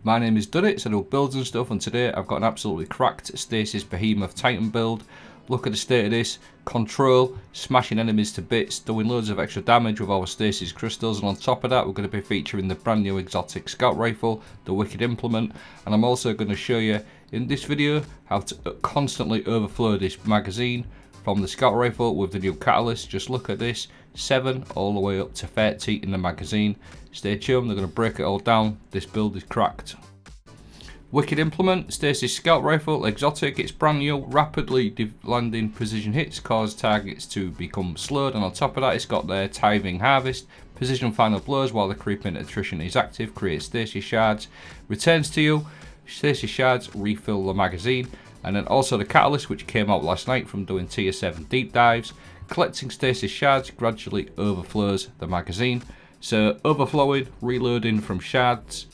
My name is Dunnits, I do builds and stuff, and today I've got an absolutely cracked Stasis Behemoth Titan build. Look at the state of this. Control, smashing enemies to bits, doing loads of extra damage with our Stasis crystals, and on top of that we're going to be featuring the brand new exotic scout rifle, the Wicked Implement, and I'm also going to show you in this video how to constantly overflow this magazine from the scout rifle with the new catalyst. Just look at this, 7 all the way up to 30 in the magazine. Stay tuned, they're going to break it all down. This build is cracked. Wicked Implement, Stasis Scout Rifle, exotic, it's brand new, rapidly landing precision hits, cause targets to become slowed, and on top of that it's got their tithing harvest, precision final blows while the creeping attrition is active, creates stasis shards, returns to you, stasis shards refill the magazine, and then also the catalyst which came out last night from doing tier 7 deep dives, collecting stasis shards gradually overflows the magazine, so overflowing, reloading from shards.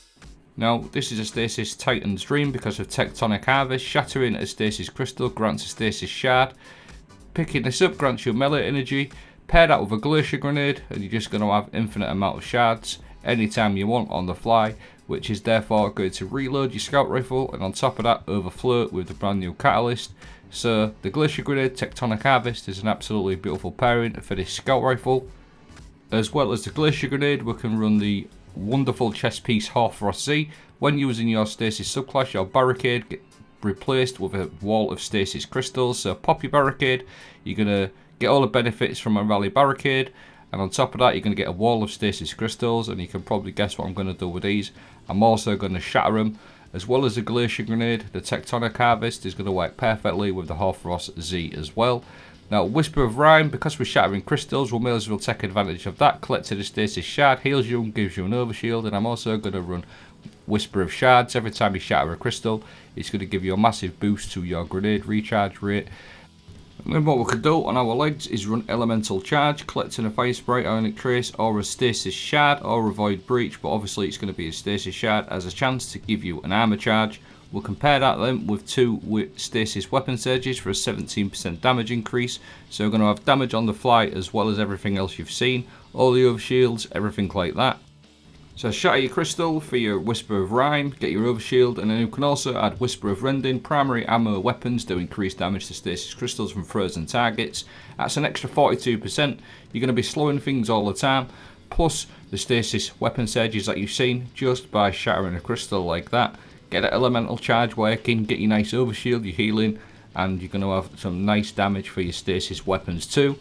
Now, this is a Stasis Titan's dream because of Tectonic harvest. Shattering a Stasis crystal grants a Stasis shard. Picking this up grants you melee energy. Pair that with a glacier grenade and you're just going to have infinite amount of shards anytime you want on the fly, which is therefore going to reload your scout rifle, and on top of that overflow it with the brand new catalyst. So the glacier grenade Tectonic harvest is an absolutely beautiful pairing for this scout rifle. As well as the glacier grenade, we can run the wonderful chest piece Hoarfrost Z. When using your stasis subclass, your barricade get replaced with a wall of stasis crystals. So pop your barricade, you're going to get all the benefits from a rally barricade, and on top of that you're going to get a wall of stasis crystals, and you can probably guess what I'm going to do with these. I'm also going to shatter them. As well as the glacier grenade, the Tectonic harvest is going to work perfectly with the Hoarfrost Z as well. Now, Whisper of Rime, because we're shattering crystals, we may as well take advantage of that. Collected a stasis shard, heals you and gives you an overshield, and I'm also going to run Whisper of Shards. Every time you shatter a crystal, it's going to give you a massive boost to your grenade recharge rate. And then what we could do on our legs is run Elemental Charge, collecting a Fire Sprite, Ionic Trace, or a Stasis Shard, or a Void Breach, but obviously it's going to be a Stasis Shard as a chance to give you an armor charge. We'll compare that then with 2 Stasis Weapon Surges for a 17% damage increase. So we're going to have damage on the fly as well as everything else you've seen. All the overshields, everything like that. So shatter your crystal for your Whisper of Rime, get your overshield, and then you can also add Whisper of Rending. Primary ammo weapons do increase damage to stasis crystals from frozen targets. That's an extra 42%. You're going to be slowing things all the time. Plus the Stasis Weapon Surges that you've seen just by shattering a crystal like that. Get an elemental charge working, get your nice overshield, your healing, and you're going to have some nice damage for your stasis weapons too.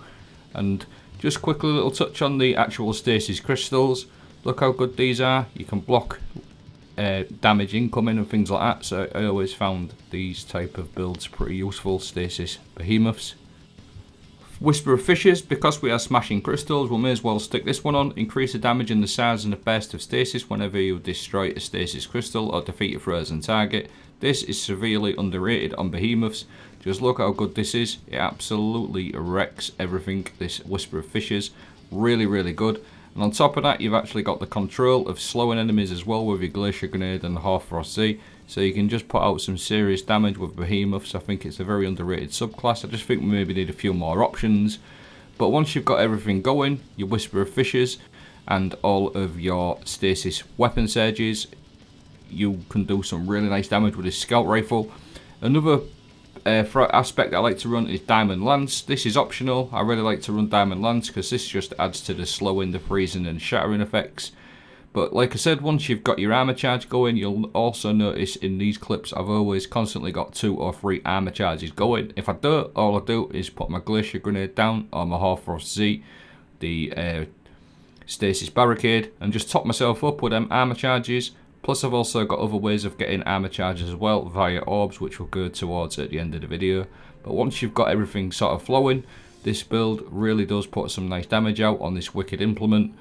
And just quickly a little touch on the actual stasis crystals. Look how good these are. You can block damage incoming and things like that. So I always found these type of builds pretty useful, Stasis Behemoths. Whisper of Fissures, because we are smashing crystals, we may as well stick this one on. Increase the damage in the size and the burst of stasis whenever you destroy a stasis crystal or defeat a frozen target. This is severely underrated on Behemoths. Just look how good this is. It absolutely wrecks everything, this Whisper of Fissures. Really, really good. And on top of that, you've actually got the control of slowing enemies as well with your Glacier Grenade and the Hoarfrost Z. So you can just put out some serious damage with Behemoths. I think it's a very underrated subclass. I just think we maybe need a few more options. But once you've got everything going, your Whisper of Fissures and all of your Stasis Weapon Surges, you can do some really nice damage with this Scout Rifle. Another aspect I like to run is Diamond Lance. This is optional. I really like to run Diamond Lance because this just adds to the slowing, the freezing and shattering effects. But like I said, once you've got your armor charge going, you'll also notice in these clips I've always constantly got 2 or 3 armor charges going. If I don't, all I do is put my Glacier Grenade down or my Hoarfrost Z, the Stasis Barricade, and just top myself up with them armor charges. Plus I've also got other ways of getting armor charges as well via orbs, which we'll go towards at the end of the video. But once you've got everything sort of flowing, this build really does put some nice damage out on this Wicked Implement.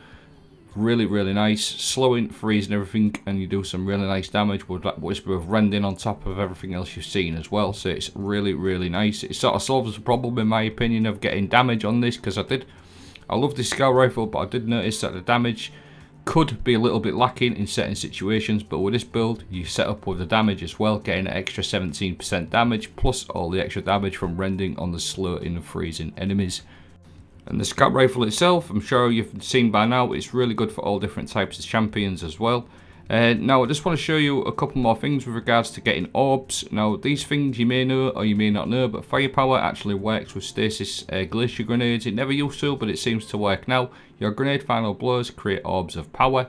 Really, really nice, slowing, freezing everything, and you do some really nice damage with that Whisper of Rending on top of everything else you've seen as well. So it's really, really nice. It sort of solves the problem in my opinion of getting damage on this, because I love this Scout Rifle, but I did notice that the damage could be a little bit lacking in certain situations. But with this build, you set up with the damage as well, getting an extra 17% damage, plus all the extra damage from rending on the slowing and freezing enemies. And the Scout Rifle itself, I'm sure you've seen by now, it's really good for all different types of champions as well. Now I just want to show you a couple more things with regards to getting orbs. Now these things you may know or you may not know, but firepower actually works with stasis glacier grenades. It never used to, but it seems to work now. Your grenade final blows create orbs of power.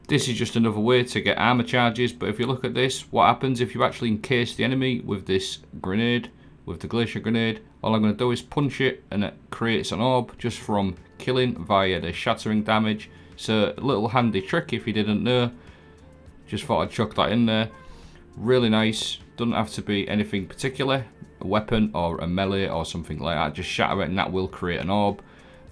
This is just another way to get armor charges, but if you look at this, what happens if you actually encase the enemy with this grenade, with the glacier grenade? All I'm going to do is punch it and it creates an orb just from killing via the shattering damage. So a little handy trick if you didn't know. Just thought I'd chuck that in there. Really nice. Doesn't have to be anything particular. A weapon or a melee or something like that. Just shatter it and that will create an orb.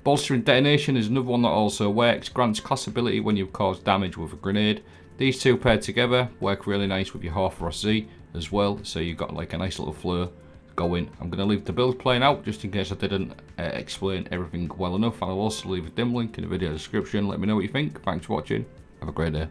Bolstering detonation is another one that also works. Grants class ability when you've caused damage with a grenade. These two paired together work really nice with your Horfrost Z as well. So you've got like a nice little flow going. I'm going to leave the build playing out just in case I didn't explain everything well enough. And I'll also leave a dim link in the video description. Let me know what you think. Thanks for watching. Have a great day.